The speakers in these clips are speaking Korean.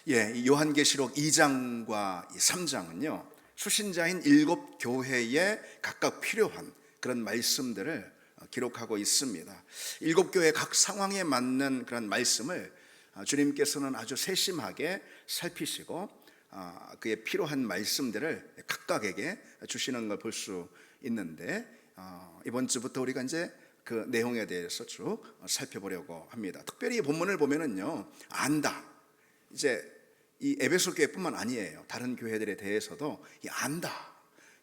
이 요한계시록 2장과 3장은요, 수신자인 7교회에 각각 필요한 그런 말씀들을 기록하고 있습니다. 7교회 각 상황에 맞는 그런 말씀을 주님께서는 아주 세심하게 살피시고 그에 필요한 말씀들을 각각에게 주시는 걸 볼 수 있는데, 이번 주부터 우리가 이제 그 내용에 대해서 쭉 살펴보려고 합니다. 특별히 이 본문을 보면은요, 안다, 이제 이 에베소 교회뿐만 아니에요. 다른 교회들에 대해서도 이 안다,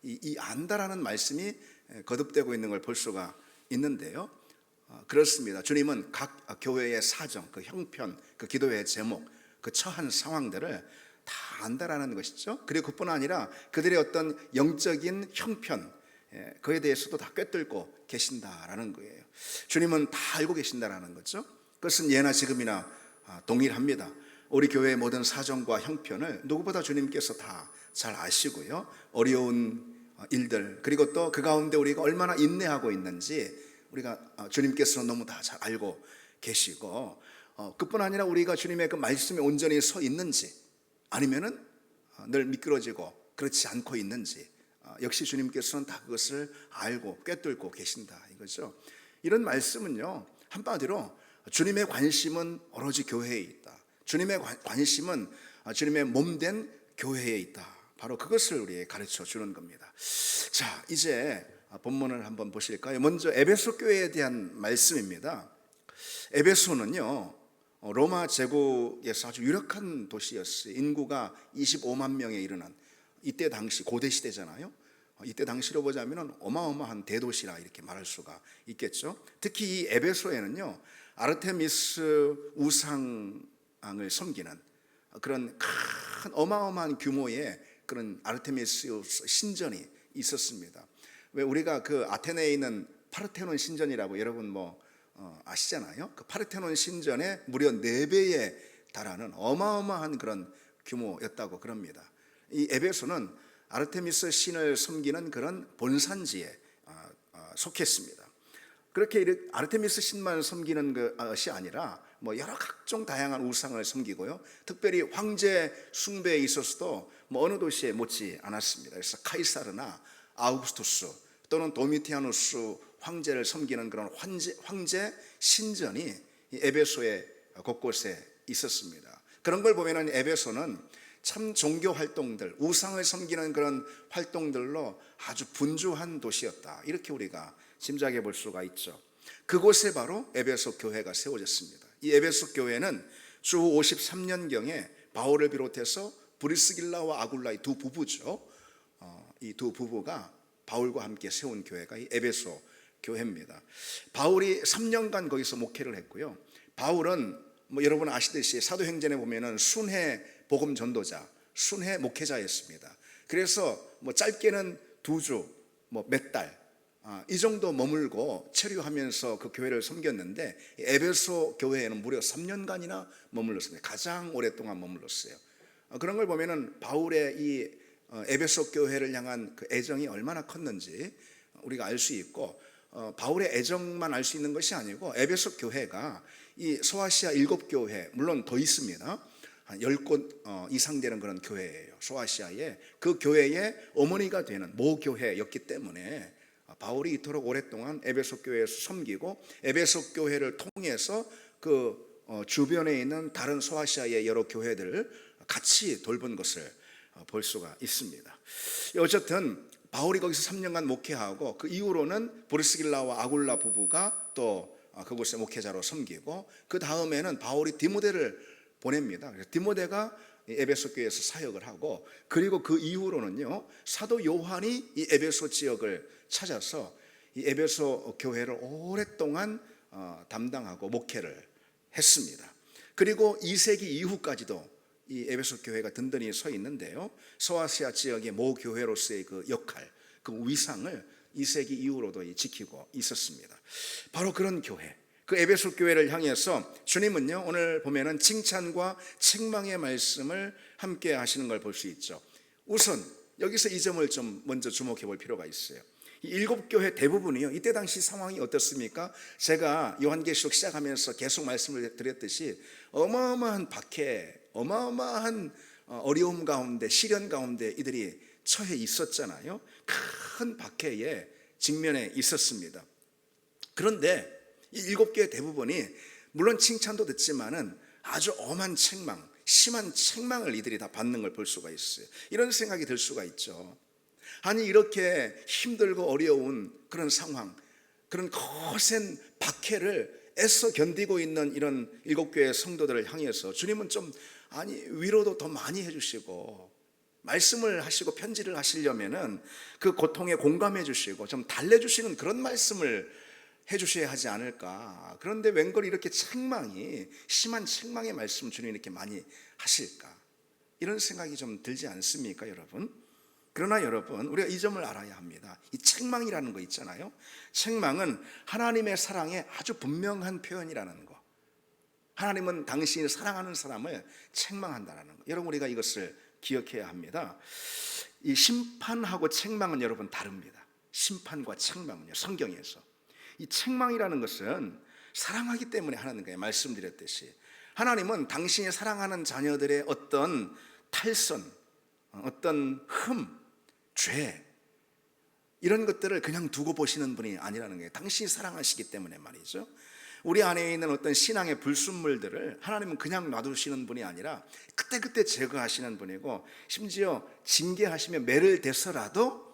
이 안다라는 말씀이 거듭되고 있는 걸 볼 수가 있는데요. 그렇습니다. 주님은 각 교회의 사정, 그 형편, 그 기도의 제목, 그 처한 상황들을 다 안다라는 것이죠. 그리고 그뿐 아니라 그들의 어떤 영적인 형편, 그에 대해서도 다 꿰뚫고 계신다라는 거예요. 주님은 다 알고 계신다라는 거죠. 그것은 예나 지금이나 동일합니다. 우리 교회의 모든 사정과 형편을 누구보다 주님께서 다 잘 아시고요, 어려운 일들, 그리고 또 그 가운데 우리가 얼마나 인내하고 있는지 우리가 주님께서 너무 다 잘 알고 계시고, 그뿐 아니라 우리가 주님의 그 말씀에 온전히 서 있는지 아니면은 늘 미끄러지고 그렇지 않고 있는지, 역시 주님께서는 다 그것을 알고 꿰뚫고 계신다 이거죠. 이런 말씀은요, 한마디로 주님의 관심은 오로지 교회에 있다. 주님의 관심은 주님의 몸된 교회에 있다. 바로 그것을 우리에게 가르쳐 주는 겁니다. 자, 이제 본문을 한번 보실까요? 먼저 에베소 교회에 대한 말씀입니다. 에베소는요, 로마 제국에서 아주 유력한 도시였어요. 인구가 25만 명에 이르는, 이때 당시 고대 시대잖아요. 이때 당시로 보자면 어마어마한 대도시라 이렇게 말할 수가 있겠죠. 특히 이 에베소에는요, 아르테미스 우상을 섬기는 그런 큰 어마어마한 규모의 그런 아르테미스 신전이 있었습니다. 왜 우리가 그 아테네에 있는 파르테논 신전이라고 여러분 아시잖아요. 그 파르테논 신전의 무려 4배에 달하는 어마어마한 그런 규모였다고 그럽니다. 이 에베소는 아르테미스 신을 섬기는 그런 본산지에 속했습니다. 그렇게 아르테미스 신만 섬기는 것이 아니라 여러 각종 다양한 우상을 섬기고요, 특별히 황제 숭배에 있어서도 어느 도시에 못지 않았습니다. 그래서 카이사르나 아우구스투스 또는 도미티아누스 황제를 섬기는 그런 황제 신전이 이 에베소의 곳곳에 있었습니다. 그런 걸 보면은 에베소는 참 종교 활동들, 우상을 섬기는 그런 활동들로 아주 분주한 도시였다, 이렇게 우리가 짐작해 볼 수가 있죠. 그곳에 바로 에베소 교회가 세워졌습니다. 이 에베소 교회는 주 53년경에 바울을 비롯해서 브리스길라와 아굴라 이 두 부부죠. 이 두 부부가 바울과 함께 세운 교회가 이 에베소 교회입니다. 바울이 3년간 거기서 목회를 했고요. 바울은 여러분 아시듯이 사도행전에 보면은 순회 복음 전도자, 순회 목회자였습니다. 그래서 짧게는 2주, 몇 달, 이 정도 머물고 체류하면서 그 교회를 섬겼는데, 에베소 교회에는 무려 3년간이나 머물렀습니다. 가장 오랫동안 머물렀어요. 그런 걸 보면은 바울의 이 에베소 교회를 향한 그 애정이 얼마나 컸는지 우리가 알 수 있고, 바울의 애정만 알 수 있는 것이 아니고 에베소 교회가 이 소아시아 7교회, 물론 더 있습니다. 한 10곳 이상 되는 그런 교회예요. 소아시아에 그 교회의 어머니가 되는 모교회였기 때문에 바울이 이토록 오랫동안 에베소 교회에서 섬기고, 에베소 교회를 통해서 그 주변에 있는 다른 소아시아의 여러 교회들을 같이 돌본 것을 볼 수가 있습니다. 어쨌든 바울이 거기서 3년간 목회하고, 그 이후로는 브리스길라와 아굴라 부부가 또 그곳에 목회자로 섬기고, 그 다음에는 바울이 디모데를 보냅니다. 그래서 디모데가 에베소 교회에서 사역을 하고, 그리고 그 이후로는요, 사도 요한이 이 에베소 지역을 찾아서 이 에베소 교회를 오랫동안 담당하고 목회를 했습니다. 그리고 2세기 이후까지도 이 에베소 교회가 든든히 서 있는데요, 소아시아 지역의 모교회로서의 그 역할, 그 위상을 2세기 이후로도 지키고 있었습니다. 바로 그런 교회, 그 에베소 교회를 향해서 주님은요, 오늘 보면은 칭찬과 책망의 말씀을 함께 하시는 걸 볼 수 있죠. 우선 여기서 이 점을 좀 먼저 주목해 볼 필요가 있어요. 이 7교회 대부분이요, 이때 당시 상황이 어떻습니까? 제가 요한계시록 시작하면서 계속 말씀을 드렸듯이 어마어마한 박해, 어마어마한 어려움 가운데, 시련 가운데 이들이 처해 있었잖아요. 큰 박해에 직면해 있었습니다. 그런데 이 7교회 대부분이 물론 칭찬도 듣지만은 아주 엄한 책망, 심한 책망을 이들이 다 받는 걸 볼 수가 있어요. 이런 생각이 들 수가 있죠. 아니, 이렇게 힘들고 어려운 그런 상황, 그런 거센 박해를 애써 견디고 있는 이런 7교회 성도들을 향해서 주님은 좀 위로도 더 많이 해주시고 말씀을 하시고 편지를 하시려면은 그 고통에 공감해 주시고 좀 달래주시는 그런 말씀을 해주셔야 하지 않을까. 그런데 웬걸 이렇게 심한 책망의 말씀 주님이 이렇게 많이 하실까, 이런 생각이 좀 들지 않습니까, 여러분? 그러나 여러분, 우리가 이 점을 알아야 합니다. 이 책망이라는 거 있잖아요. 책망은 하나님의 사랑의 아주 분명한 표현이라는 거. 하나님은 당신이 사랑하는 사람을 책망한다는 거. 여러분, 우리가 이것을 기억해야 합니다. 이 심판하고 책망은 여러분 다릅니다. 심판과 책망은요, 성경에서 이 책망이라는 것은 사랑하기 때문에 하는 거예요. 말씀드렸듯이 하나님은 당신이 사랑하는 자녀들의 어떤 탈선, 어떤 죄, 이런 것들을 그냥 두고 보시는 분이 아니라는 거예요. 당신이 사랑하시기 때문에 말이죠. 우리 안에 있는 어떤 신앙의 불순물들을 하나님은 그냥 놔두시는 분이 아니라 그때그때 제거하시는 분이고, 심지어 징계하시며 매를 대서라도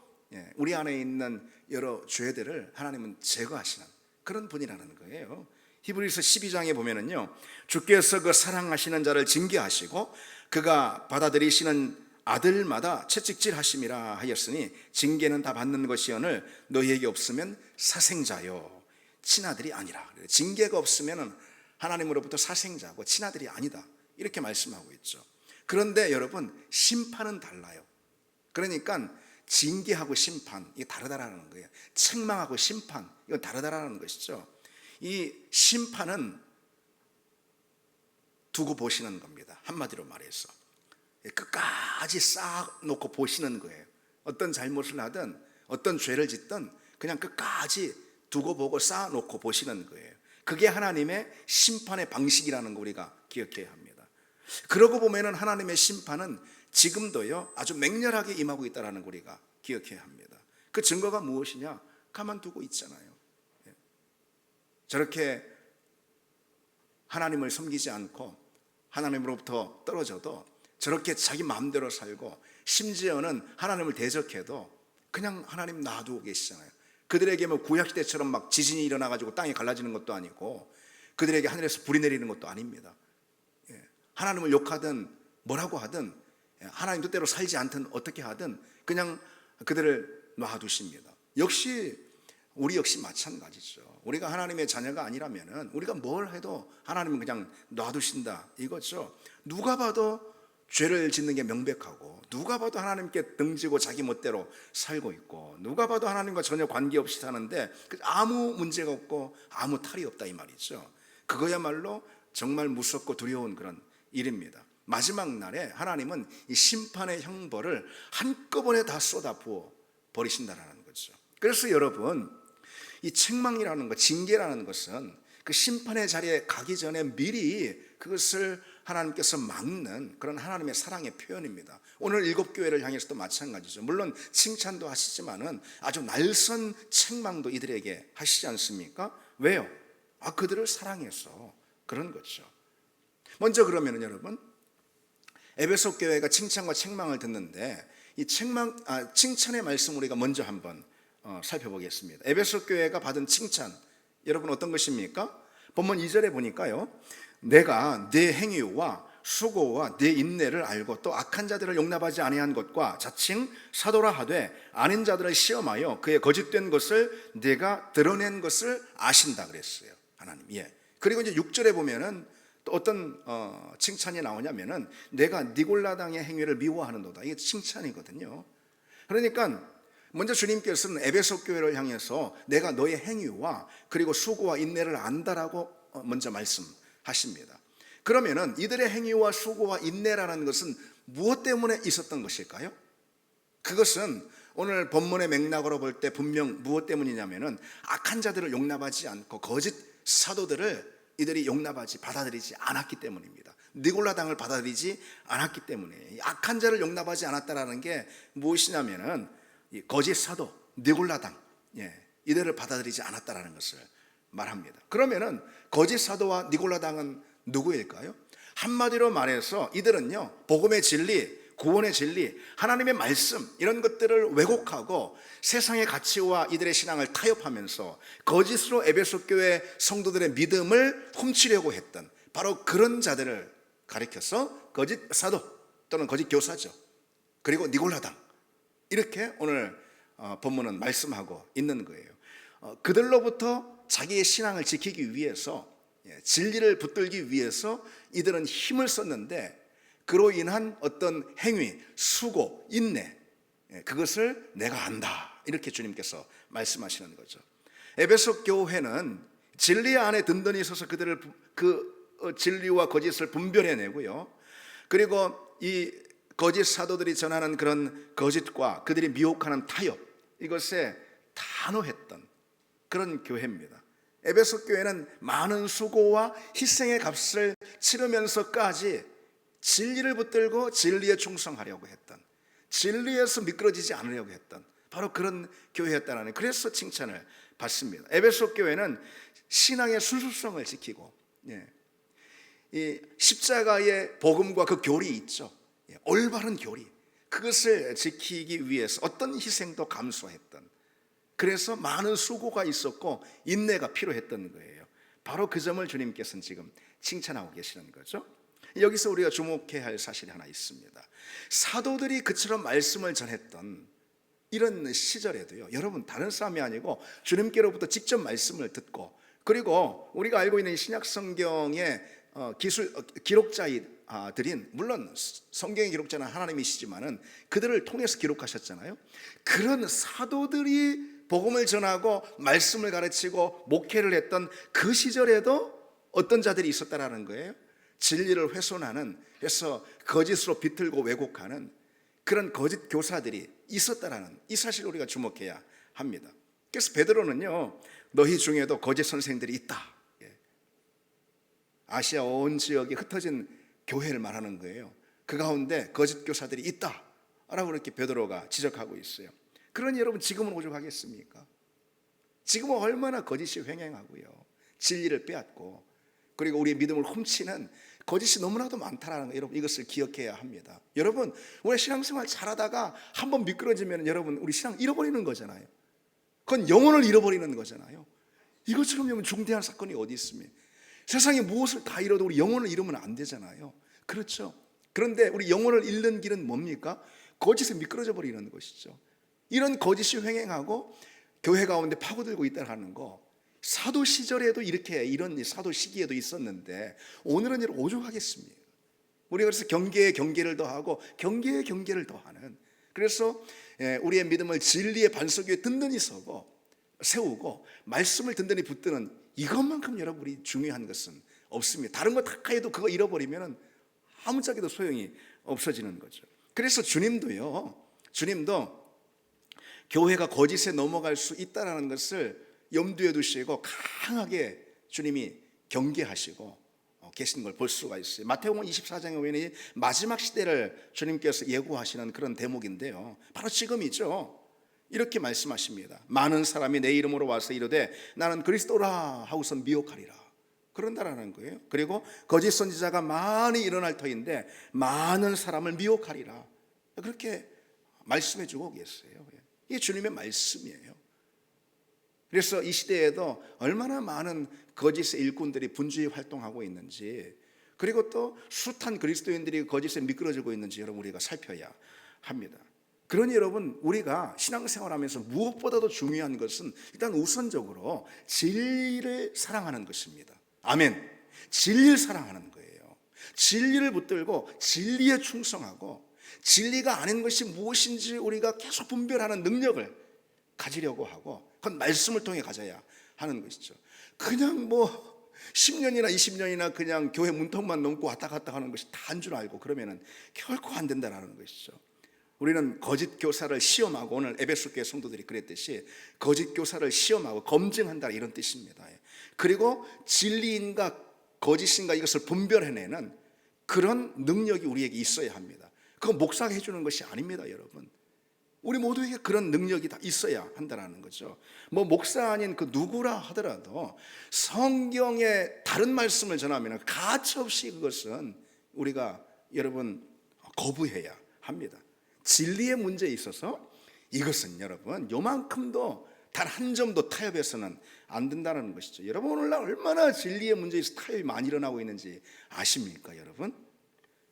우리 안에 있는 여러 죄들을 하나님은 제거하시는 그런 분이라는 거예요. 히브리서 12장에 보면은요, 주께서 그 사랑하시는 자를 징계하시고 그가 받아들이시는 아들마다 채찍질하심이라 하였으니 징계는 다 받는 것이오늘 너희에게 없으면 사생자요 친아들이 아니라. 징계가 없으면 하나님으로부터 사생자고 친아들이 아니다, 이렇게 말씀하고 있죠. 그런데 여러분, 심판은 달라요. 그러니까 징계하고 심판, 이게 다르다라는 거예요. 책망하고 심판, 이건 다르다라는 것이죠. 이 심판은 두고 보시는 겁니다. 한마디로 말해서 끝까지 쌓아놓고 보시는 거예요. 어떤 잘못을 하든 어떤 죄를 짓든 그냥 끝까지 두고 보고 쌓아놓고 보시는 거예요. 그게 하나님의 심판의 방식이라는 거 우리가 기억해야 합니다. 그러고 보면은 하나님의 심판은 지금도요 아주 맹렬하게 임하고 있다는 거 우리가 기억해야 합니다. 그 증거가 무엇이냐? 가만두고 있잖아요. 저렇게 하나님을 섬기지 않고 하나님으로부터 떨어져도 저렇게 자기 마음대로 살고 심지어는 하나님을 대적해도 그냥 하나님 놔두고 계시잖아요. 그들에게 뭐 구약시대처럼 막 지진이 일어나가지고 땅이 갈라지는 것도 아니고 그들에게 하늘에서 불이 내리는 것도 아닙니다. 하나님을 욕하든 뭐라고 하든 하나님 뜻대로 살지 않든 어떻게 하든 그냥 그들을 놔두십니다. 우리 역시 마찬가지죠. 우리가 하나님의 자녀가 아니라면 우리가 뭘 해도 하나님은 그냥 놔두신다, 이거죠. 누가 봐도 죄를 짓는 게 명백하고, 누가 봐도 하나님께 등지고 자기 멋대로 살고 있고, 누가 봐도 하나님과 전혀 관계없이 사는데 아무 문제가 없고 아무 탈이 없다, 이 말이죠. 그거야말로 정말 무섭고 두려운 그런 일입니다. 마지막 날에 하나님은 이 심판의 형벌을 한꺼번에 다 쏟아 부어 버리신다라는 거죠. 그래서 여러분, 이 책망이라는 것, 징계라는 것은 그 심판의 자리에 가기 전에 미리 그것을 하나님께서 막는 그런 하나님의 사랑의 표현입니다. 오늘 7교회를 향해서도 마찬가지죠. 물론 칭찬도 하시지만은 아주 날선 책망도 이들에게 하시지 않습니까? 왜요? 그들을 사랑해서 그런 거죠. 먼저 그러면은 여러분, 에베소 교회가 칭찬과 책망을 듣는데 이 칭찬의 말씀 우리가 먼저 한번 살펴보겠습니다. 에베소 교회가 받은 칭찬, 여러분 어떤 것입니까? 본문 2절에 보니까요, 내가 네 행위와 수고와 네 인내를 알고 또 악한 자들을 용납하지 아니한 것과 자칭 사도라 하되 아닌 자들을 시험하여 그의 거짓된 것을 내가 드러낸 것을 아신다 그랬어요, 하나님. 그리고 이제 6절에 보면은 또 어떤 칭찬이 나오냐면은 내가 니골라당의 행위를 미워하는도다, 이게 칭찬이거든요. 그러니까 먼저 주님께서는 에베소 교회를 향해서 내가 너의 행위와 그리고 수고와 인내를 안다라고 먼저 말씀하십니다. 그러면은 이들의 행위와 수고와 인내라는 것은 무엇 때문에 있었던 것일까요? 그것은 오늘 본문의 맥락으로 볼 때 분명 무엇 때문이냐면은 악한 자들을 용납하지 않고 거짓 사도들을 이들이 받아들이지 않았기 때문입니다. 니골라당을 받아들이지 않았기 때문에, 악한 자를 용납하지 않았다라는 게 무엇이냐면은 이 거짓 사도 니골라당, 이들을 받아들이지 않았다라는 것을 말합니다. 그러면은 거짓 사도와 니골라당은 누구일까요? 한마디로 말해서 이들은요, 복음의 진리, 구원의 진리, 하나님의 말씀, 이런 것들을 왜곡하고 세상의 가치와 이들의 신앙을 타협하면서 거짓으로 에베소 교회 성도들의 믿음을 훔치려고 했던 바로 그런 자들을 가리켜서 거짓 사도 또는 거짓 교사죠. 그리고 니골라당, 이렇게 오늘 본문은 말씀하고 있는 거예요. 그들로부터 자기의 신앙을 지키기 위해서, 진리를 붙들기 위해서 이들은 힘을 썼는데, 그로 인한 어떤 행위, 수고, 인내, 그것을 내가 안다, 이렇게 주님께서 말씀하시는 거죠. 에베소 교회는 진리 안에 든든히 서서 그들을 진리와 거짓을 분별해내고요, 그리고 이 거짓 사도들이 전하는 그런 거짓과 그들이 미혹하는 타협, 이것에 단호했던 그런 교회입니다. 에베소 교회는 많은 수고와 희생의 값을 치르면서까지 진리를 붙들고 진리에 충성하려고 했던, 진리에서 미끄러지지 않으려고 했던 바로 그런 교회였다는, 그래서 칭찬을 받습니다. 에베소 교회는 신앙의 순수성을 지키고, 이 십자가의 복음과 그 교리 있죠, 올바른 교리, 그것을 지키기 위해서 어떤 희생도 감수했던, 그래서 많은 수고가 있었고 인내가 필요했던 거예요. 바로 그 점을 주님께서는 지금 칭찬하고 계시는 거죠. 여기서 우리가 주목해야 할 사실이 하나 있습니다. 사도들이 그처럼 말씀을 전했던 이런 시절에도요, 여러분, 다른 사람이 아니고 주님께로부터 직접 말씀을 듣고, 그리고 우리가 알고 있는 신약 성경의 기록자들인, 물론 성경의 기록자는 하나님이시지만은 그들을 통해서 기록하셨잖아요. 그런 사도들이 복음을 전하고 말씀을 가르치고 목회를 했던 그 시절에도 어떤 자들이 있었다라는 거예요. 진리를 훼손하는, 그래서 거짓으로 비틀고 왜곡하는 그런 거짓 교사들이 있었다라는 이 사실을 우리가 주목해야 합니다. 그래서 베드로는요, 너희 중에도 거짓 선생들이 있다, 아시아 온 지역에 흩어진 교회를 말하는 거예요. 그 가운데 거짓 교사들이 있다라고 이렇게 베드로가 지적하고 있어요. 그러니 여러분, 지금은 오죽하겠습니까? 지금은 얼마나 거짓이 횡행하고요, 진리를 빼앗고, 그리고 우리의 믿음을 훔치는 거짓이 너무나도 많다라는 거, 여러분, 이것을 기억해야 합니다. 여러분, 우리 신앙생활 잘하다가 한번 미끄러지면 여러분, 우리 신앙 잃어버리는 거잖아요. 그건 영혼을 잃어버리는 거잖아요. 이것처럼 여러분, 중대한 사건이 어디 있습니까? 세상에 무엇을 다 잃어도 우리 영혼을 잃으면 안 되잖아요. 그렇죠? 그런데 우리 영혼을 잃는 길은 뭡니까? 거짓에 미끄러져 버리는 것이죠. 이런 거짓이 횡행하고 교회 가운데 파고들고 있다는 거, 사도 시절에도 이렇게, 이런 사도 시기에도 있었는데 오늘은 이렇게 오죽하겠습니까? 우리가 그래서 경계에 경계를 더하고 경계에 경계를 더하는, 그래서 우리의 믿음을 진리의 반석 위에 든든히 서고 세우고 말씀을 든든히 붙드는 이것만큼 여러분, 우리 중요한 것은 없습니다. 다른 거 다 해도 그거 잃어버리면 아무짝에도 소용이 없어지는 거죠. 그래서 주님도 교회가 거짓에 넘어갈 수 있다는 것을 염두에 두시고 강하게 주님이 경계하시고 계신 걸 볼 수가 있어요. 마태복음 24장에 보면 마지막 시대를 주님께서 예고하시는 그런 대목인데요, 바로 지금이죠. 이렇게 말씀하십니다. 많은 사람이 내 이름으로 와서 이르되 나는 그리스도라 하고서 미혹하리라, 그런다라는 거예요. 그리고 거짓 선지자가 많이 일어날 터인데 많은 사람을 미혹하리라, 그렇게 말씀해 주고 계세요. 이게 주님의 말씀이에요. 그래서 이 시대에도 얼마나 많은 거짓의 일꾼들이 분주히 활동하고 있는지, 그리고 또 숱한 그리스도인들이 거짓에 미끄러지고 있는지 여러분, 우리가 살펴야 합니다. 그러니 여러분, 우리가 신앙생활하면서 무엇보다도 중요한 것은 일단 우선적으로 진리를 사랑하는 것입니다. 아멘. 진리를 사랑하는 거예요. 진리를 붙들고 진리에 충성하고 진리가 아닌 것이 무엇인지 우리가 계속 분별하는 능력을 가지려고 하고, 그건 말씀을 통해 가져야 하는 것이죠. 그냥 10년이나 20년이나 그냥 교회 문턱만 넘고 왔다 갔다 하는 것이 다인 줄 알고 그러면은 결코 안 된다라는 것이죠. 우리는 거짓 교사를 시험하고, 오늘 에베소 교회 성도들이 그랬듯이 거짓 교사를 시험하고 검증한다, 이런 뜻입니다. 그리고 진리인가 거짓인가 이것을 분별해내는 그런 능력이 우리에게 있어야 합니다. 그거 목사가 해주는 것이 아닙니다, 여러분. 우리 모두에게 그런 능력이 다 있어야 한다는 거죠. 뭐 목사 아닌 그 누구라 하더라도 성경의 다른 말씀을 전하면 가차없이 그것은 우리가 여러분 거부해야 합니다. 진리의 문제에 있어서 이것은 여러분 요만큼도 단 한 점도 타협해서는 안 된다는 것이죠. 여러분 오늘날 얼마나 진리의 문제에서 타협이 많이 일어나고 있는지 아십니까, 여러분?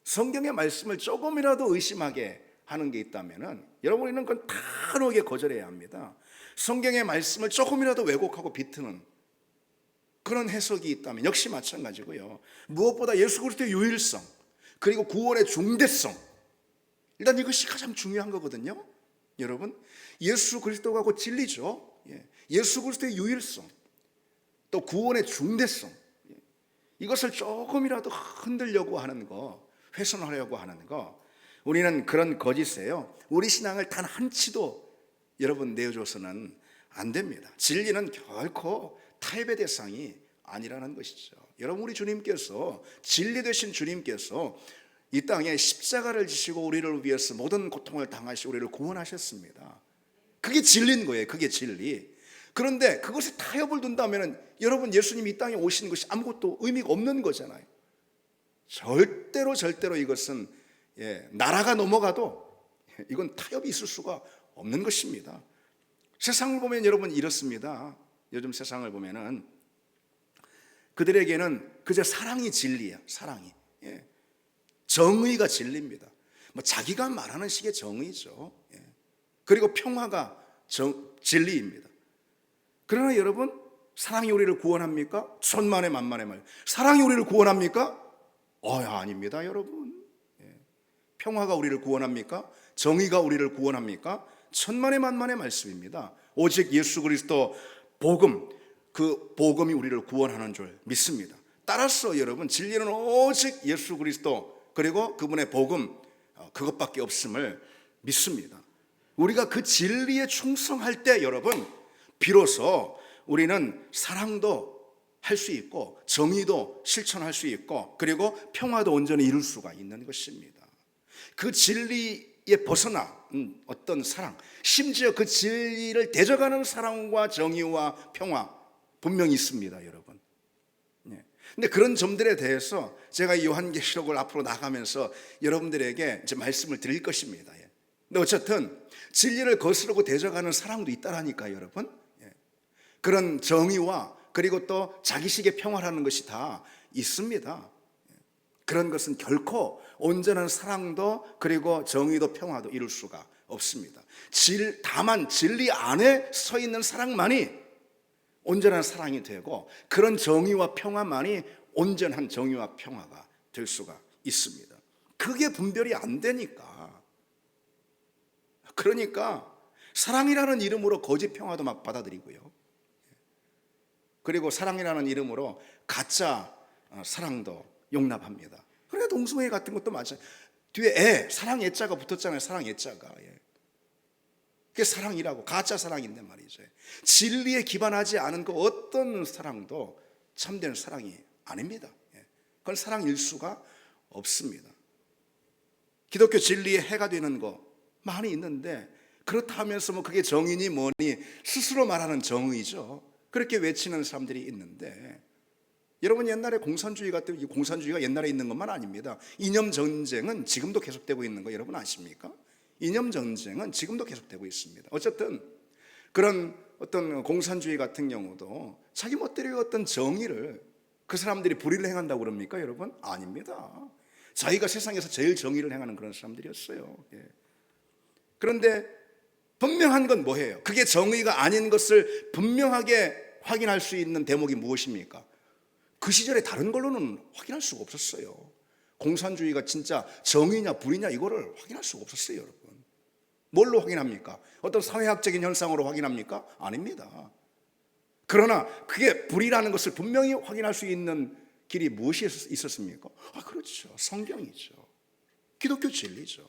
성경의 말씀을 조금이라도 의심하게 하는 게 있다면은 여러분은 그건 단호하게 거절해야 합니다. 성경의 말씀을 조금이라도 왜곡하고 비트는 그런 해석이 있다면 역시 마찬가지고요. 무엇보다 예수 그리스도의 유일성 그리고 구원의 중대성, 일단 이것이 가장 중요한 거거든요. 여러분, 예수 그리스도가 곧 진리죠. 예수 그리스도의 유일성, 또 구원의 중대성, 이것을 조금이라도 흔들려고 하는 거, 훼손하려고 하는 거, 우리는 그런 거짓에요, 우리 신앙을 단 한치도 여러분 내어줘서는 안 됩니다. 진리는 결코 타협의 대상이 아니라는 것이죠. 여러분, 우리 주님께서, 진리 되신 주님께서 이 땅에 십자가를 지시고 우리를 위해서 모든 고통을 당하시고 우리를 구원하셨습니다. 그게 진리인 거예요. 그게 진리. 그런데 그것에 타협을 둔다면 여러분, 예수님이 이 땅에 오시는 것이 아무것도 의미가 없는 거잖아요. 절대로 이것은 나라가 넘어가도 이건 타협이 있을 수가 없는 것입니다. 세상을 보면 여러분 이렇습니다. 요즘 세상을 보면은 그들에게는 그저 사랑이 진리야. 사랑이. 정의가 진리입니다. 뭐 자기가 말하는 식의 정의죠. 그리고 평화가 진리입니다. 그러나 여러분, 사랑이 우리를 구원합니까? 천만의 만만의 말. 사랑이 우리를 구원합니까? 아닙니다, 여러분. 평화가 우리를 구원합니까? 정의가 우리를 구원합니까? 천만의 만만의 말씀입니다. 오직 예수 그리스도 복음, 그 복음이 우리를 구원하는 줄 믿습니다. 따라서 여러분, 진리는 오직 예수 그리스도 그리고 그분의 복음, 그것밖에 없음을 믿습니다. 우리가 그 진리에 충성할 때 여러분, 비로소 우리는 사랑도 할 수 있고 정의도 실천할 수 있고 그리고 평화도 온전히 이룰 수가 있는 것입니다. 그 진리에 벗어나 어떤 사랑, 심지어 그 진리를 대적하는 사랑과 정의와 평화 분명히 있습니다, 여러분. 근데 그런 점들에 대해서 제가 이 요한계시록을 앞으로 나가면서 여러분들에게 이제 말씀을 드릴 것입니다. 근데 어쨌든 진리를 거스르고 대적하는 사랑도 있다라니까요, 여러분. 그런 정의와 그리고 또 자기식의 평화라는 것이 다 있습니다. 그런 것은 결코 온전한 사랑도 그리고 정의도 평화도 이룰 수가 없습니다. 다만 진리 안에 서 있는 사랑만이 온전한 사랑이 되고 그런 정의와 평화만이 온전한 정의와 평화가 될 수가 있습니다. 그게 분별이 안 되니까, 그러니까 사랑이라는 이름으로 거짓 평화도 막 받아들이고요. 그리고 사랑이라는 이름으로 가짜 사랑도 용납합니다. 그러니까 동성애 같은 것도 마찬가지. 뒤에 사랑 애자가 붙었잖아요. 사랑 애자가. 그게 사랑이라고, 가짜 사랑인데 말이죠. 진리에 기반하지 않은 그 어떤 사랑도 참된 사랑이 아닙니다. 그건 사랑일 수가 없습니다. 기독교 진리에 해가 되는 거 많이 있는데, 그렇다 하면서 뭐 그게 정의니 뭐니 스스로 말하는 정의죠. 그렇게 외치는 사람들이 있는데, 여러분 옛날에 공산주의 같은, 이 공산주의가 옛날에 있는 것만 아닙니다. 이념 전쟁은 지금도 계속되고 있는 거 여러분 아십니까? 이념 전쟁은 지금도 계속되고 있습니다. 어쨌든 그런 어떤 공산주의 같은 경우도 자기 멋대로 어떤 정의를 그 사람들이 불의를 행한다고 그럽니까, 여러분? 아닙니다. 자기가 세상에서 제일 정의를 행하는 그런 사람들이었어요. 그런데 분명한 건 뭐예요? 그게 정의가 아닌 것을 분명하게 확인할 수 있는 대목이 무엇입니까? 그 시절에 다른 걸로는 확인할 수가 없었어요. 공산주의가 진짜 정의냐 불의냐 이거를 확인할 수가 없었어요, 여러분. 뭘로 확인합니까? 어떤 사회학적인 현상으로 확인합니까? 아닙니다. 그러나 그게 불의라는 것을 분명히 확인할 수 있는 길이 무엇이 있었습니까? 그렇죠. 성경이죠. 기독교 진리죠.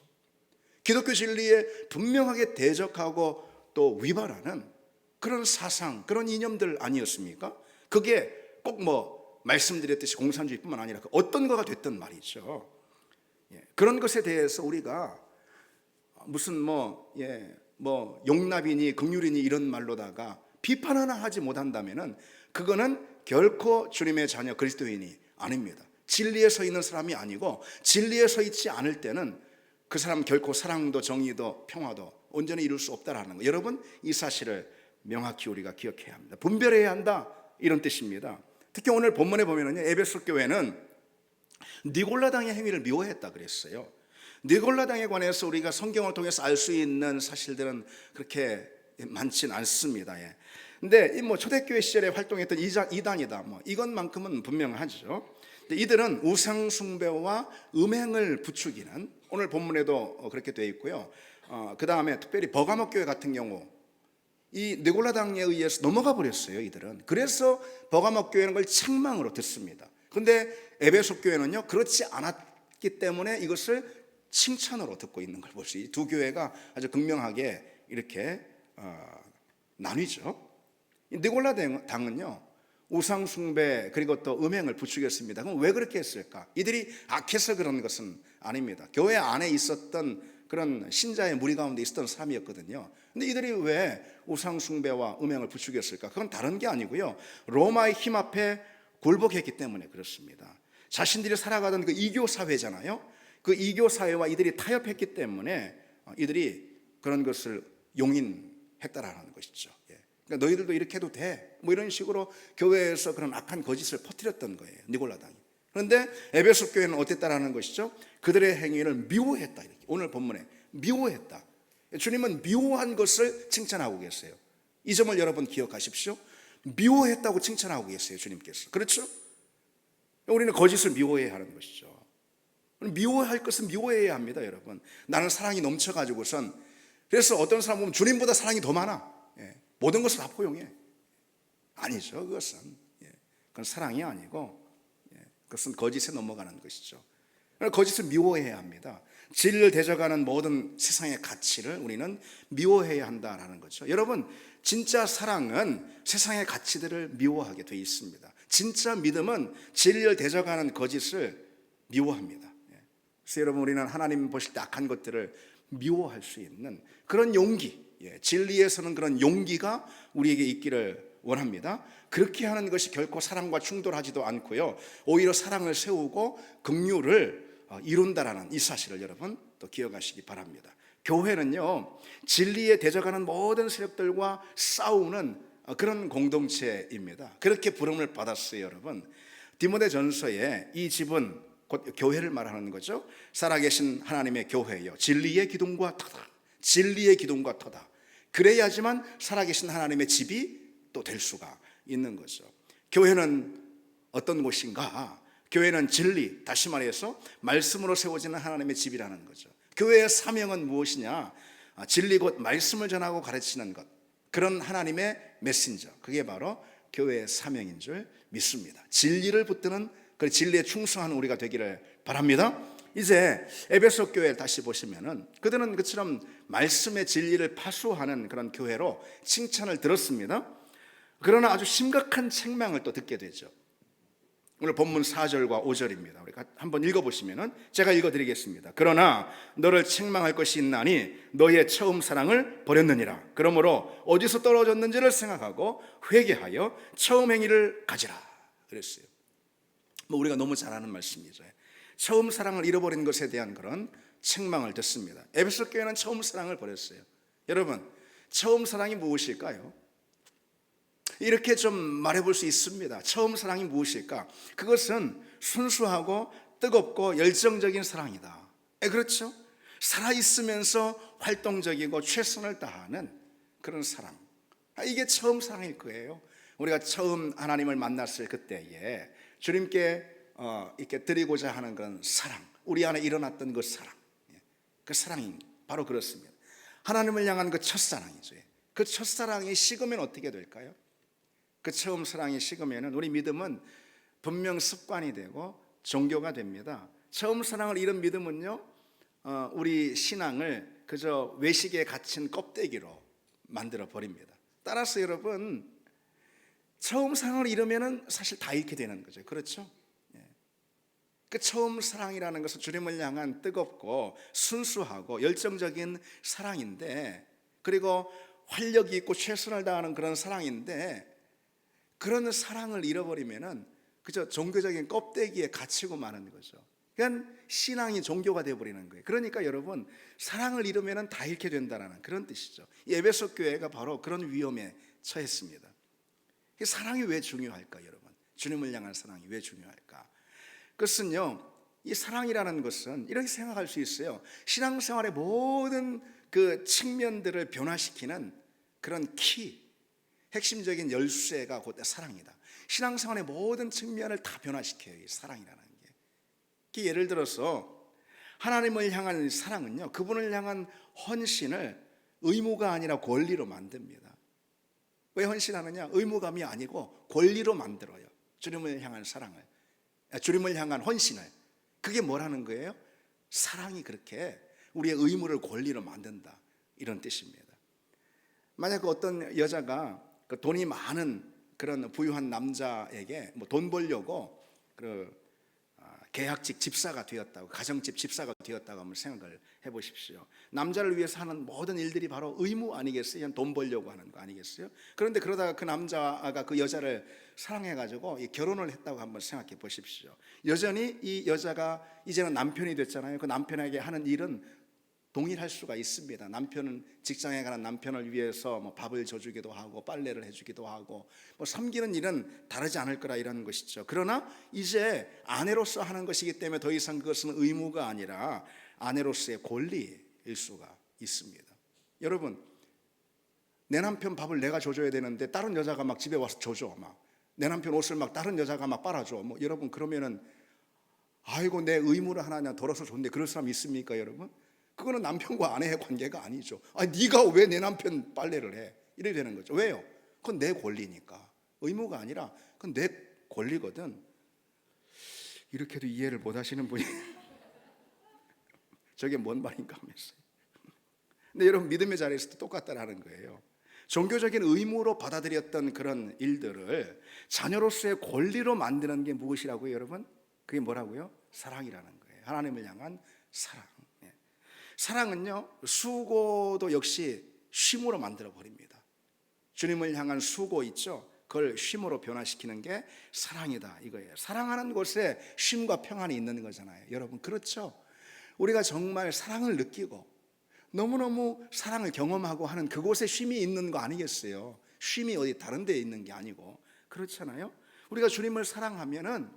기독교 진리에 분명하게 대적하고 또 위반하는 그런 사상, 그런 이념들 아니었습니까? 그게 꼭 뭐 말씀드렸듯이 공산주의뿐만 아니라 어떤 거가 됐든 말이죠. 그런 것에 대해서 우리가 무슨 용납이니 긍휼이니 이런 말로다가 비판 하나 하지 못한다면은 그거는 결코 주님의 자녀 그리스도인이 아닙니다. 진리에 서 있는 사람이 아니고, 진리에 서 있지 않을 때는 그 사람 결코 사랑도 정의도 평화도 온전히 이룰 수 없다라는 거, 여러분 이 사실을 명확히 우리가 기억해야 합니다. 분별해야 한다, 이런 뜻입니다. 특히 오늘 본문에 보면은요, 에베소 교회는 니골라당의 행위를 미워했다 그랬어요. 니골라당에 관해서 우리가 성경을 통해서 알 수 있는 사실들은 그렇게 많진 않습니다. 근데 초대교회 시절에 활동했던 이단이다, 이것만큼은 분명하죠. 이들은 우상 숭배와 음행을 부추기는, 오늘 본문에도 그렇게 되어 있고요. 그 다음에 특별히 버가모 교회 같은 경우 이 느골라당에 의해서 넘어가 버렸어요, 이들은. 그래서 버가모 교회는 걸 책망으로 듣습니다. 근데 에베소 교회는요, 그렇지 않았기 때문에 이것을 칭찬으로 듣고 있는 걸 볼 수 있어요. 두 교회가 아주 극명하게 이렇게 나뉘죠. 느골라당은요, 우상 숭배 그리고 또 음행을 부추겼습니다. 그럼 왜 그렇게 했을까? 이들이 악해서 그런 것은 아닙니다. 교회 안에 있었던 그런 신자의 무리 가운데 있었던 사람이었거든요. 근데 이들이 왜 우상 숭배와 음행을 부추겼을까? 그건 다른 게 아니고요, 로마의 힘 앞에 굴복했기 때문에 그렇습니다. 자신들이 살아가던 그 이교 사회잖아요. 그 이교 사회와 이들이 타협했기 때문에 이들이 그런 것을 용인했다라는 것이죠. 그러니까 너희들도 이렇게 해도 돼, 이런 식으로 교회에서 그런 악한 거짓을 퍼뜨렸던 거예요, 니골라당이. 그런데 에베소 교회는 어땠다라는 것이죠? 그들의 행위를 미워했다. 이렇게 오늘 본문에 미워했다. 주님은 미워한 것을 칭찬하고 계세요. 이 점을 여러분 기억하십시오. 미워했다고 칭찬하고 계세요, 주님께서. 그렇죠? 우리는 거짓을 미워해야 하는 것이죠. 미워할 것은 미워해야 합니다, 여러분. 나는 사랑이 넘쳐가지고선, 그래서 어떤 사람 보면 주님보다 사랑이 더 많아, 모든 것을 다 포용해. 아니죠. 그건 사랑이 아니고, 그것은 거짓에 넘어가는 것이죠. 거짓을 미워해야 합니다. 진리를 대적하는 모든 세상의 가치를 우리는 미워해야 한다는 거죠. 여러분, 진짜 사랑은 세상의 가치들을 미워하게 되어 있습니다. 진짜 믿음은 진리를 대적하는 거짓을 미워합니다. 그래서 여러분, 우리는 하나님 보실 때 악한 것들을 미워할 수 있는 그런 용기, 진리에서는 그런 용기가 우리에게 있기를 원합니다. 그렇게 하는 것이 결코 사랑과 충돌하지도 않고요, 오히려 사랑을 세우고 긍휼을 이룬다라는 이 사실을 여러분 또 기억하시기 바랍니다. 교회는요, 진리에 대적하는 모든 세력들과 싸우는 그런 공동체입니다. 그렇게 부름을 받았어요, 여러분. 디모데전서에 이 집은 곧 교회를 말하는 거죠. 살아계신 하나님의 교회요, 진리의 기둥과 터다, 진리의 기둥과 터다. 그래야지만 살아계신 하나님의 집이 또 될 수가 있는 거죠. 교회는 어떤 곳인가? 교회는 진리, 다시 말해서 말씀으로 세워지는 하나님의 집이라는 거죠. 교회의 사명은 무엇이냐? 진리 곧 말씀을 전하고 가르치는 것, 그런 하나님의 메신저, 그게 바로 교회의 사명인 줄 믿습니다. 진리를 붙드는 그 진리에 충성하는 우리가 되기를 바랍니다. 이제 에베소 교회를 다시 보시면은 그들은 그처럼 말씀의 진리를 파수하는 그런 교회로 칭찬을 들었습니다. 그러나 아주 심각한 책망을 또 듣게 되죠. 오늘 본문 4절과 5절입니다. 우리가 한번 읽어보시면은, 제가 읽어드리겠습니다. 그러나 너를 책망할 것이 있나니 너의 처음 사랑을 버렸느니라. 그러므로 어디서 떨어졌는지를 생각하고 회개하여 처음 행위를 가지라 그랬어요. 우리가 너무 잘 아는 말씀이죠. 처음 사랑을 잃어버린 것에 대한 그런 책망을 듣습니다. 에베소 교회는 처음 사랑을 버렸어요. 여러분, 처음 사랑이 무엇일까요? 이렇게 좀 말해볼 수 있습니다. 처음 사랑이 무엇일까? 그것은 순수하고 뜨겁고 열정적인 사랑이다. 그렇죠? 살아있으면서 활동적이고 최선을 다하는 그런 사랑, 이게 처음 사랑일 거예요. 우리가 처음 하나님을 만났을 그때에 주님께 이렇게 드리고자 하는 그런 사랑, 우리 안에 일어났던 그 사랑, 그 사랑이 바로 그렇습니다. 하나님을 향한 그 첫사랑이죠. 그 첫사랑이 식으면 어떻게 될까요? 그 처음 사랑이 식으면 우리 믿음은 분명 습관이 되고 종교가 됩니다. 처음 사랑을 잃은 믿음은요, 우리 신앙을 그저 외식에 갇힌 껍데기로 만들어 버립니다. 따라서 여러분, 처음 사랑을 잃으면 사실 다 잃게 되는 거죠. 그렇죠? 그 처음 사랑이라는 것은 주님을 향한 뜨겁고 순수하고 열정적인 사랑인데, 그리고 활력이 있고 최선을 다하는 그런 사랑인데, 그런 사랑을 잃어버리면은 그저 종교적인 껍데기에 갇히고 마는 거죠. 그러니까 신앙이 종교가 되어버리는 거예요. 그러니까 여러분, 사랑을 잃으면은 다 잃게 된다는 그런 뜻이죠. 이 에베소 교회가 바로 그런 위험에 처했습니다. 사랑이 왜 중요할까, 여러분? 주님을 향한 사랑이 왜 중요할까? 그것은요, 이 사랑이라는 것은 이렇게 생각할 수 있어요. 신앙생활의 모든 그 측면들을 변화시키는 그런 핵심적인 열쇠가 곧 사랑이다. 신앙생활의 모든 측면을 다 변화시켜요, 이 사랑이라는 게. 예를 들어서 하나님을 향한 사랑은요, 그분을 향한 헌신을 의무가 아니라 권리로 만듭니다. 왜 헌신하느냐? 의무감이 아니고 권리로 만들어요. 주님을 향한 사랑을, 주님을 향한 헌신을. 그게 뭐라는 거예요? 사랑이 그렇게 우리의 의무를 권리로 만든다, 이런 뜻입니다. 만약 어떤 여자가 그 돈이 많은 그런 부유한 남자에게 뭐 돈 벌려고 계약직 집사가 되었다고, 가정집 집사가 되었다고 한번 생각을 해보십시오. 남자를 위해서 하는 모든 일들이 바로 의무 아니겠어요? 그냥 돈 벌려고 하는 거 아니겠어요? 그런데 그러다가 그 남자가 그 여자를 사랑해가지고 결혼을 했다고 한번 생각해 보십시오. 여전히 이 여자가 이제는 남편이 됐잖아요. 그 남편에게 하는 일은 동일할 수가 있습니다. 남편은 직장에 가는 남편을 위해서 뭐 밥을 져주기도 하고 빨래를 해주기도 하고 뭐 섬기는 일은 다르지 않을 거라 이라는 것이죠. 그러나 이제 아내로서 하는 것이기 때문에 더 이상 그것은 의무가 아니라 아내로서의 권리일 수가 있습니다. 여러분, 내 남편 밥을 내가 줘줘야 되는데 다른 여자가 막 집에 와서 줘줘, 내 남편 옷을 막 다른 여자가 막 빨아줘, 뭐 여러분, 그러면은 아이고 내 의무를 하나 덜어서 줬는데 그럴 사람 있습니까, 여러분? 그거는 남편과 아내의 관계가 아니죠. 네가 왜 내 남편 빨래를 해? 이래 되는 거죠. 왜요? 그건 내 권리니까. 의무가 아니라 그건 내 권리거든. 이렇게도 이해를 못 하시는 분이 저게 뭔 말인가 하면서. 근데 여러분, 믿음의 자리에서도 똑같다라는 거예요. 종교적인 의무로 받아들였던 그런 일들을 자녀로서의 권리로 만드는 게 무엇이라고요, 여러분? 그게 뭐라고요? 사랑이라는 거예요. 하나님을 향한 사랑. 사랑은요, 수고도 역시 쉼으로 만들어 버립니다. 주님을 향한 수고 있죠? 그걸 쉼으로 변화시키는 게 사랑이다, 이거예요. 사랑하는 곳에 쉼과 평안이 있는 거잖아요. 여러분, 그렇죠? 우리가 정말 사랑을 느끼고 너무너무 사랑을 경험하고 하는 그곳에 쉼이 있는 거 아니겠어요? 쉼이 어디 다른 데에 있는 게 아니고. 그렇잖아요? 우리가 주님을 사랑하면은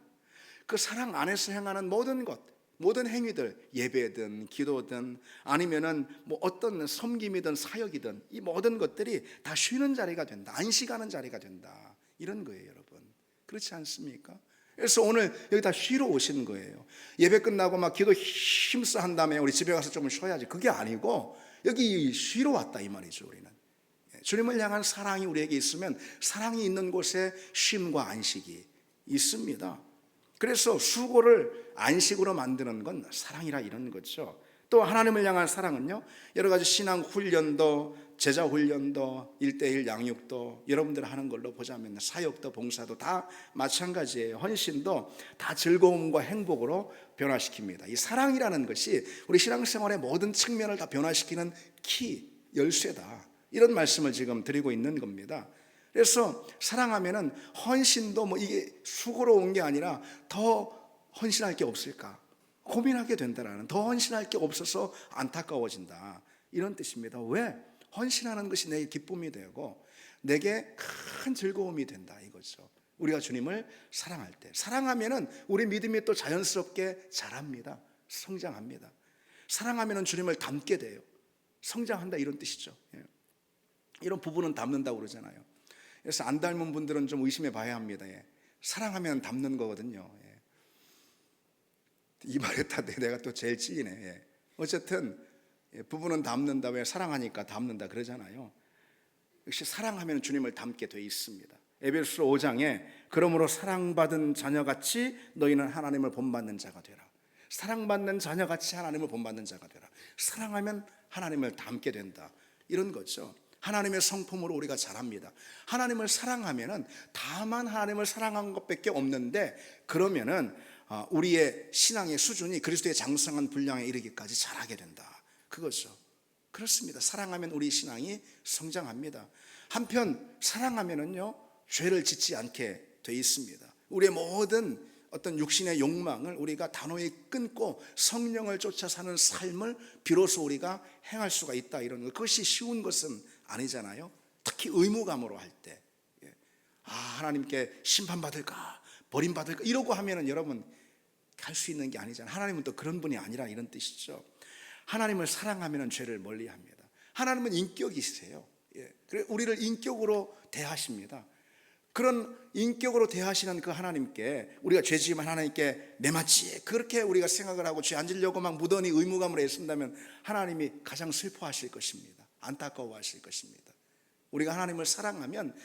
그 사랑 안에서 행하는 모든 것, 모든 행위들, 예배든 기도든 아니면은 뭐 어떤 섬김이든 사역이든 이 모든 것들이 다 쉬는 자리가 된다, 안식하는 자리가 된다, 이런 거예요, 여러분. 그렇지 않습니까? 그래서 오늘 여기 다 쉬러 오신 거예요. 예배 끝나고 막 기도 힘써 한 다음에 우리 집에 가서 좀 쉬어야지, 그게 아니고 여기 쉬러 왔다, 이 말이죠. 우리는 주님을 향한 사랑이 우리에게 있으면 사랑이 있는 곳에 쉼과 안식이 있습니다. 그래서 수고를 안식으로 만드는 건 사랑이라 이런 거죠. 또 하나님을 향한 사랑은요, 여러 가지 신앙 훈련도, 제자 훈련도, 1:1 양육도 여러분들 하는 걸로 보자면 사역도 봉사도 다 마찬가지예요. 헌신도 다 즐거움과 행복으로 변화시킵니다. 이 사랑이라는 것이 우리 신앙생활의 모든 측면을 다 변화시키는 열쇠다, 이런 말씀을 지금 드리고 있는 겁니다. 그래서 사랑하면은 헌신도 뭐 이게 수고로운 게 아니라 더 헌신할 게 없을까 고민하게 된다라는, 더 헌신할 게 없어서 안타까워진다, 이런 뜻입니다. 왜? 헌신하는 것이 내게 기쁨이 되고 내게 큰 즐거움이 된다, 이거죠. 우리가 주님을 사랑할 때, 사랑하면은 우리 믿음이 또 자연스럽게 자랍니다. 성장합니다. 사랑하면은 주님을 닮게 돼요. 성장한다, 이런 뜻이죠. 이런 부분은 닮는다고 그러잖아요. 그래서 안 닮은 분들은 좀 의심해 봐야 합니다. 사랑하면 닮는 거거든요. 이 말에 다 내가 또 제일 찔리네. 어쨌든 부부는 닮는다, 왜? 사랑하니까 닮는다 그러잖아요. 역시 사랑하면 주님을 닮게 돼 있습니다. 에베소서 5장에 그러므로 사랑받은 자녀같이 너희는 하나님을 본받는 자가 되라. 사랑받는 자녀같이 하나님을 본받는 자가 되라. 사랑하면 하나님을 닮게 된다, 이런 거죠. 하나님의 성품으로 우리가 자랍니다. 하나님을 사랑하면은 다만 하나님을 사랑한 것밖에 없는데, 그러면은 우리의 신앙의 수준이 그리스도의 장성한 분량에 이르기까지 자라게 된다. 그거죠. 그렇습니다. 사랑하면 우리 신앙이 성장합니다. 한편 사랑하면은요 죄를 짓지 않게 돼 있습니다. 우리의 모든 어떤 육신의 욕망을 우리가 단호히 끊고 성령을 쫓아 사는 삶을 비로소 우리가 행할 수가 있다. 이런 것, 그것이 쉬운 것은 아니잖아요. 특히 의무감으로 할 때, 하나님께 심판받을까 버림받을까 이러고 하면은 여러분 할 수 있는 게 아니잖아요. 하나님은 또 그런 분이 아니라 이런 뜻이죠. 하나님을 사랑하면 죄를 멀리합니다. 하나님은 인격이세요. 그래 우리를 인격으로 대하십니다. 그런 인격으로 대하시는 그 하나님께 우리가 죄지으면 하나님께 내맞지 그렇게 우리가 생각을 하고 죄 안 지려고 막 무던히 의무감으로 애쓴다면 하나님이 가장 슬퍼하실 것입니다. 안타까워하실 것입니다. 우리가 하나님을 사랑하면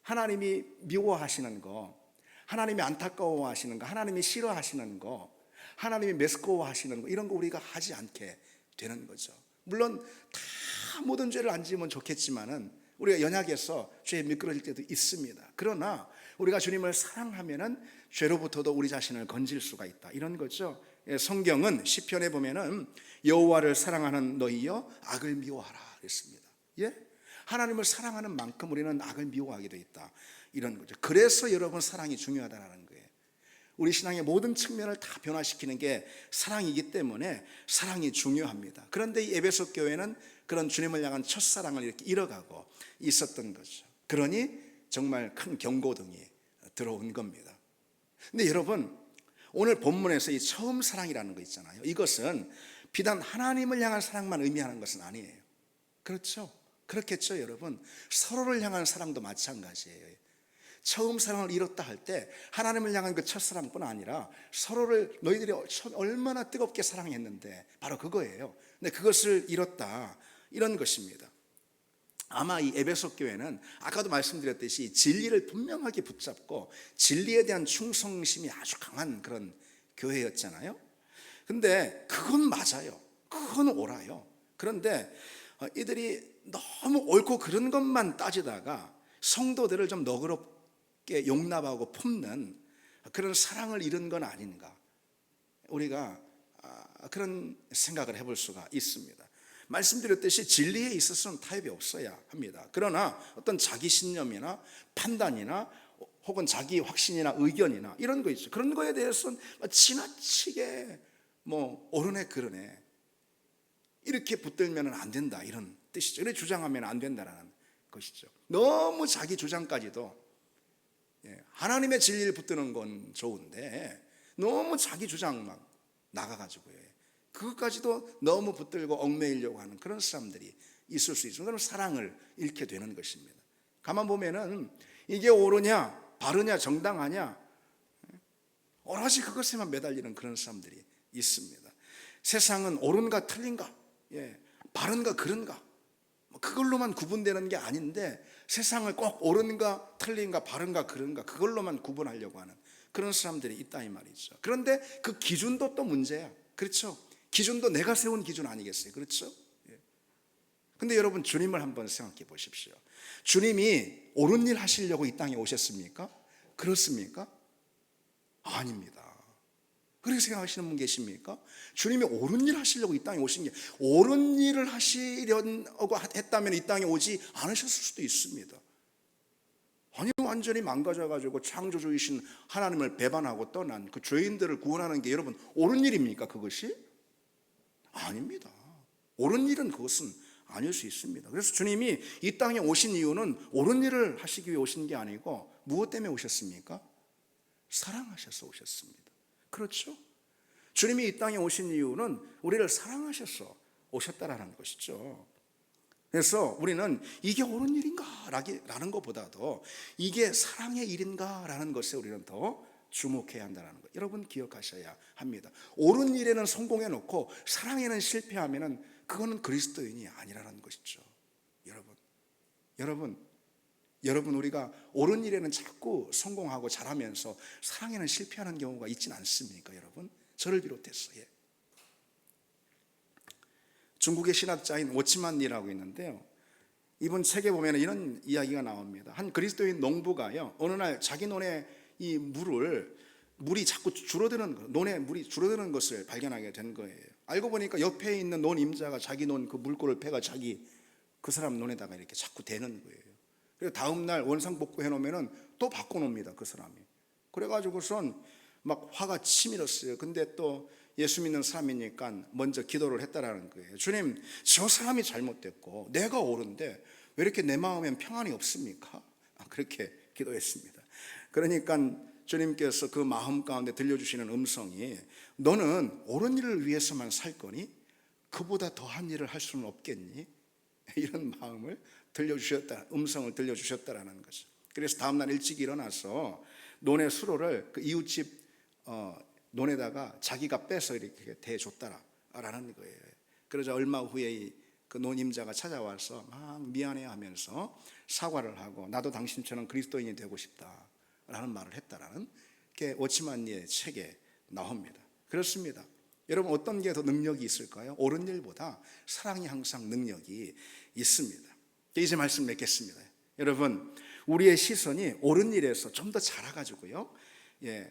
하나님이 미워하시는 거, 하나님이 안타까워하시는 거, 하나님이 싫어하시는 거, 하나님이 메스꺼워하시는 거, 이런 거 우리가 하지 않게 되는 거죠. 물론 다 모든 죄를 안 지으면 좋겠지만은 우리가 연약해서 죄에 미끄러질 때도 있습니다. 그러나 우리가 주님을 사랑하면은 죄로부터도 우리 자신을 건질 수가 있다. 이런 거죠. 성경은 시편에 보면은 여호와를 사랑하는 너희여 악을 미워하라 그랬습니다. 하나님을 사랑하는 만큼 우리는 악을 미워하게 돼 있다. 이런 거죠. 그래서 여러분 사랑이 중요하다는 거예요. 우리 신앙의 모든 측면을 다 변화시키는 게 사랑이기 때문에 사랑이 중요합니다. 그런데 이 에베소 교회는 그런 주님을 향한 첫사랑을 이렇게 잃어가고 있었던 거죠. 그러니 정말 큰 경고등이 들어온 겁니다. 근데 여러분 오늘 본문에서 이 처음 사랑이라는 거 있잖아요. 이것은 비단 하나님을 향한 사랑만 의미하는 것은 아니에요. 그렇죠? 그렇겠죠 여러분? 서로를 향한 사랑도 마찬가지예요. 처음 사랑을 잃었다 할 때 하나님을 향한 그 첫사랑뿐 아니라 서로를 너희들이 얼마나 뜨겁게 사랑했는데 바로 그거예요. 근데 그것을 잃었다 이런 것입니다. 아마 이 에베소 교회는 아까도 말씀드렸듯이 진리를 분명하게 붙잡고 진리에 대한 충성심이 아주 강한 그런 교회였잖아요. 근데 그건 맞아요. 그건 옳아요. 그런데 이들이 너무 옳고 그런 것만 따지다가 성도들을 좀 너그럽게 용납하고 품는 그런 사랑을 잃은 건 아닌가, 우리가 그런 생각을 해볼 수가 있습니다. 말씀드렸듯이 진리에 있어서는 타협이 없어야 합니다. 그러나 어떤 자기 신념이나 판단이나 혹은 자기 확신이나 의견이나 이런 거 있죠. 그런 거에 대해서는 지나치게 옳으네 그러네 이렇게 붙들면 안 된다 이런 뜻이죠. 이렇게 주장하면 안 된다라는 것이죠. 너무 자기 주장까지도, 하나님의 진리를 붙드는 건 좋은데 너무 자기 주장 막 나가가지고요, 그것까지도 너무 붙들고 얽매이려고 하는 그런 사람들이 있을 수 있습니다. 그럼 사랑을 잃게 되는 것입니다. 가만 보면은 이게 옳으냐 바르냐 정당하냐 오로지 그것에만 매달리는 그런 사람들이 있습니다. 세상은 옳은가 틀린가, 바른가 그른가 그걸로만 구분되는 게 아닌데 세상을 꼭 옳은가 틀린가 바른가 그른가 그걸로만 구분하려고 하는 그런 사람들이 있다 이 말이죠. 그런데 그 기준도 또 문제야. 그렇죠? 기준도 내가 세운 기준 아니겠어요? 그렇죠? 근데 여러분 주님을 한번 생각해 보십시오. 주님이 옳은 일 하시려고 이 땅에 오셨습니까? 그렇습니까? 아닙니다. 그렇게 생각하시는 분 계십니까? 주님이 옳은 일 하시려고 이 땅에 오신 게, 옳은 일을 하시려고 했다면 이 땅에 오지 않으셨을 수도 있습니다. 아니 완전히 망가져가지고 창조주이신 하나님을 배반하고 떠난 그 죄인들을 구원하는 게 여러분 옳은 일입니까 그것이? 아닙니다. 옳은 일은 그것은 아닐 수 있습니다. 그래서 주님이 이 땅에 오신 이유는 옳은 일을 하시기 위해 오신 게 아니고 무엇 때문에 오셨습니까? 사랑하셔서 오셨습니다. 그렇죠? 주님이 이 땅에 오신 이유는 우리를 사랑하셔서 오셨다라는 것이죠. 그래서 우리는 이게 옳은 일인가 라는 것보다도 이게 사랑의 일인가 라는 것에 우리는 더 주목해야 한다는 것, 여러분 기억하셔야 합니다. 옳은 일에는 성공해 놓고 사랑에는 실패하면 그거는 그리스도인이 아니라는 것이죠. 여러분 우리가 옳은 일에는 자꾸 성공하고 잘하면서 사랑에는 실패하는 경우가 있진 않습니까? 여러분 저를 비롯해서. 중국의 신학자인 워치만 리라고 있는데요, 이분 책에 보면 이런 이야기가 나옵니다. 한 그리스도인 농부가요 어느 날 자기 논에 이 물을 물이 자꾸 줄어드는 거, 논에 물이 줄어드는 것을 발견하게 된 거예요. 알고 보니까 옆에 있는 논 임자가 자기 논 그 물꼬를 패가 자기 그 사람 논에다가 이렇게 자꾸 대는 거예요. 그리고 다음 날 원상복구 해놓으면은 또 바꿔놓습니다, 그 사람이. 그래가지고선 막 화가 치밀었어요. 근데 또 예수 믿는 사람이니까 먼저 기도를 했다라는 거예요. 주님, 저 사람이 잘못됐고 내가 옳은데 왜 이렇게 내 마음엔 평안이 없습니까? 그렇게 기도했습니다. 그러니까 주님께서 그 마음 가운데 들려주시는 음성이, 너는 옳은 일을 위해서만 살 거니 그보다 더한 일을 할 수는 없겠니? 이런 마음을 들려주셨다, 음성을 들려주셨다라는 거죠. 그래서 다음날 일찍 일어나서 논의 수로를 그 이웃집 논에다가 자기가 빼서 이렇게 대줬다라는 거예요. 그러자 얼마 후에 그 논임자가 찾아와서 막 미안해하면서 사과를 하고, 나도 당신처럼 그리스도인이 되고 싶다라는 말을 했다라는 게 워치만니의 책에 나옵니다. 그렇습니다. 여러분, 어떤 게 더 능력이 있을까요? 옳은 일보다 사랑이 항상 능력이 있습니다. 이제 말씀 맺겠습니다. 여러분, 우리의 시선이 옳은 일에서 좀 더 자라가지고요,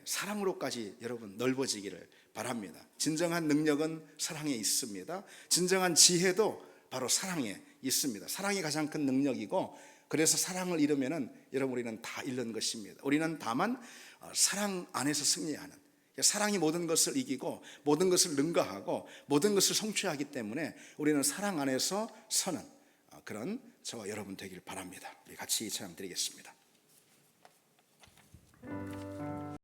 사랑으로까지 여러분 넓어지기를 바랍니다. 진정한 능력은 사랑에 있습니다. 진정한 지혜도 바로 사랑에 있습니다. 사랑이 가장 큰 능력이고, 그래서 사랑을 잃으면은 여러분 우리는 다 잃는 것입니다. 우리는 다만 사랑 안에서 승리하는, 사랑이 모든 것을 이기고 모든 것을 능가하고 모든 것을 성취하기 때문에 우리는 사랑 안에서 서는 그런 저와 여러분 되길 바랍니다. 우리 같이 찬양 드리겠습니다.